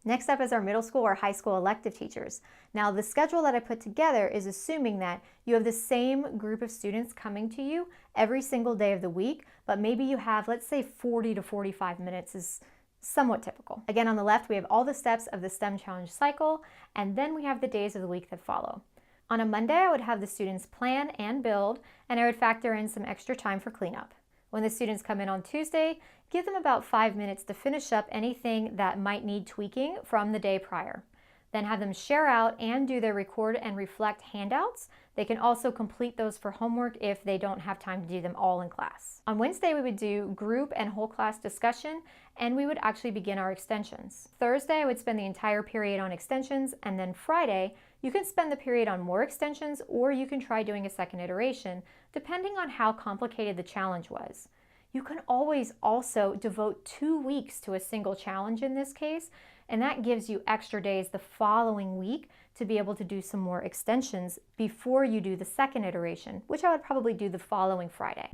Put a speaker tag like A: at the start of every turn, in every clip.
A: Next up is our middle school or high school elective teachers. Now, the schedule that I put together is assuming that you have the same group of students coming to you every single day of the week, but maybe you have, let's say, 40 to 45 minutes is somewhat typical. Again, on the left, we have all the steps of the STEM challenge cycle, and then we have the days of the week that follow. On a Monday, I would have the students plan and build, and I would factor in some extra time for cleanup. When the students come in on Tuesday, give them about 5 minutes to finish up anything that might need tweaking from the day prior. Then have them share out and do their record and reflect handouts. They can also complete those for homework if they don't have time to do them all in class. On Wednesday, we would do group and whole class discussion, and we would actually begin our extensions. Thursday, I would spend the entire period on extensions, and then Friday, you can spend the period on more extensions, or you can try doing a second iteration, depending on how complicated the challenge was. You can always also devote 2 weeks to a single challenge in this case, and that gives you extra days the following week to be able to do some more extensions before you do the second iteration, which I would probably do the following Friday.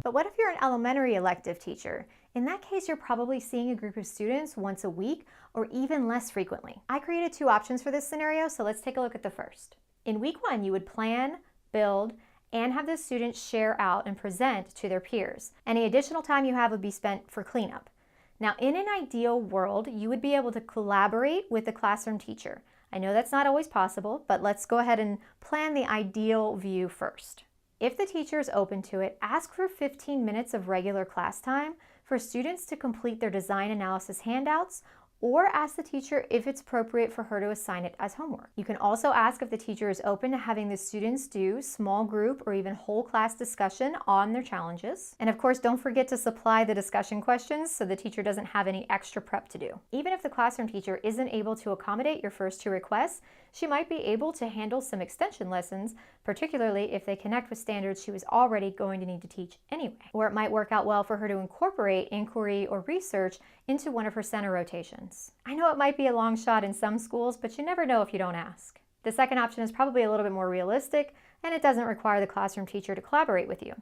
A: But what if you're an elementary elective teacher? In that case, you're probably seeing a group of students once a week or even less frequently. I created 2 options for this scenario, so let's take a look at the first. In week 1, you would plan, build, and have the students share out and present to their peers. Any additional time you have would be spent for cleanup. Now, in an ideal world, you would be able to collaborate with the classroom teacher. I know that's not always possible, but let's go ahead and plan the ideal view first. If the teacher is open to it, ask for 15 minutes of regular class time for students to complete their design analysis handouts, or ask the teacher if it's appropriate for her to assign it as homework. You can also ask if the teacher is open to having the students do small group or even whole class discussion on their challenges. And of course, don't forget to supply the discussion questions so the teacher doesn't have any extra prep to do. Even if the classroom teacher isn't able to accommodate your first 2 requests, she might be able to handle some extension lessons, particularly if they connect with standards she was already going to need to teach anyway. Or it might work out well for her to incorporate inquiry or research into one of her center rotations. I know it might be a long shot in some schools, but you never know if you don't ask. The second option is probably a little bit more realistic, and it doesn't require the classroom teacher to collaborate with you.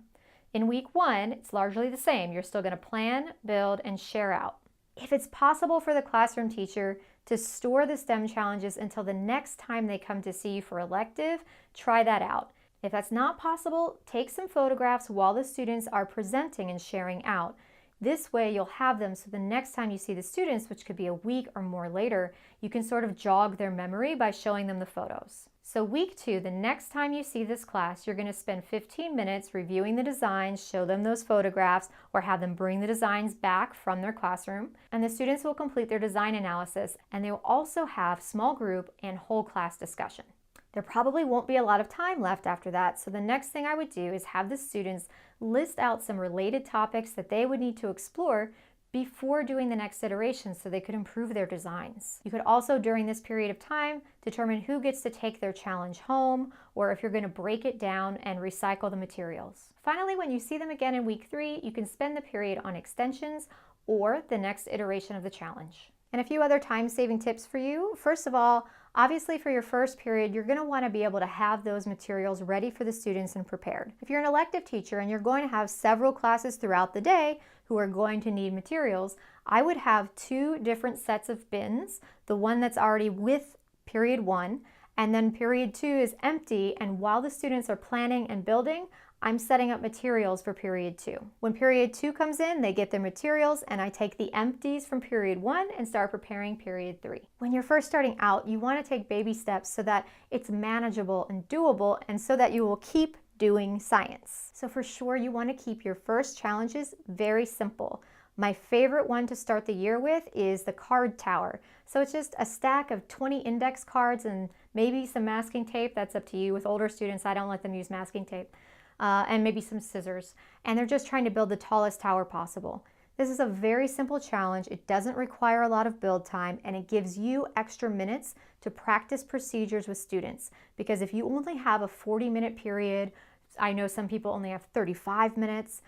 A: In week 1, it's largely the same. You're still going to plan, build, and share out. If it's possible for the classroom teacher to store the STEM challenges until the next time they come to see you for elective, try that out. If that's not possible, take some photographs while the students are presenting and sharing out. This way you'll have them so the next time you see the students, which could be a week or more later, you can sort of jog their memory by showing them the photos. So week 2, the next time you see this class, you're going to spend 15 minutes reviewing the designs, show them those photographs, or have them bring the designs back from their classroom. And the students will complete their design analysis, and they will also have small group and whole class discussion. There probably won't be a lot of time left after that, so the next thing I would do is have the students list out some related topics that they would need to explore before doing the next iteration so they could improve their designs. You could also, during this period of time, determine who gets to take their challenge home, or if you're going to break it down and recycle the materials. Finally, when you see them again in week 3, you can spend the period on extensions or the next iteration of the challenge. And a few other time-saving tips for you. First of all, obviously for your first period, you're going to want to be able to have those materials ready for the students and prepared. If you're an elective teacher and you're going to have several classes throughout the day who are going to need materials, I would have 2 different sets of bins. The one that's already with period 1, and then period 2 is empty, and while the students are planning and building, I'm setting up materials for period 2. When period 2 comes in, they get their materials, and I take the empties from period 1 and start preparing period 3. When you're first starting out, you want to take baby steps so that it's manageable and doable, and so that you will keep doing science. So for sure, you want to keep your first challenges very simple. My favorite one to start the year with is the card tower. So it's just a stack of 20 index cards and maybe some masking tape. That's up to you. With older students, I don't let them use masking tape. And maybe some scissors. And they're just trying to build the tallest tower possible. This is a very simple challenge. It doesn't require a lot of build time, and it gives you extra minutes to practice procedures with students. Because if you only have a 40-minute period, I know some people only have 35 minutes,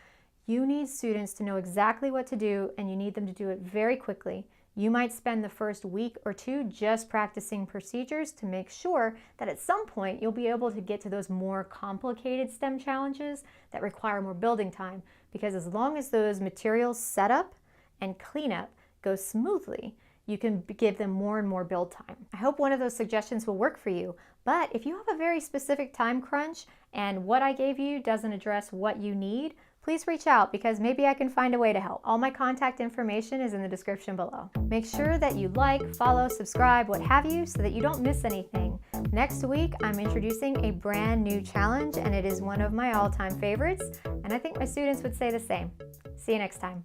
A: you need students to know exactly what to do, and you need them to do it very quickly. You might spend the first week or 2 just practicing procedures to make sure that at some point you'll be able to get to those more complicated STEM challenges that require more building time. Because as long as those materials setup and cleanup go smoothly, you can give them more and more build time. I hope one of those suggestions will work for you, but if you have a very specific time crunch and what I gave you doesn't address what you need, please reach out because maybe I can find a way to help. All my contact information is in the description below. Make sure that you like, follow, subscribe, what have you, so that you don't miss anything. Next week, I'm introducing a brand new challenge, and it is one of my all-time favorites, and I think my students would say the same. See you next time.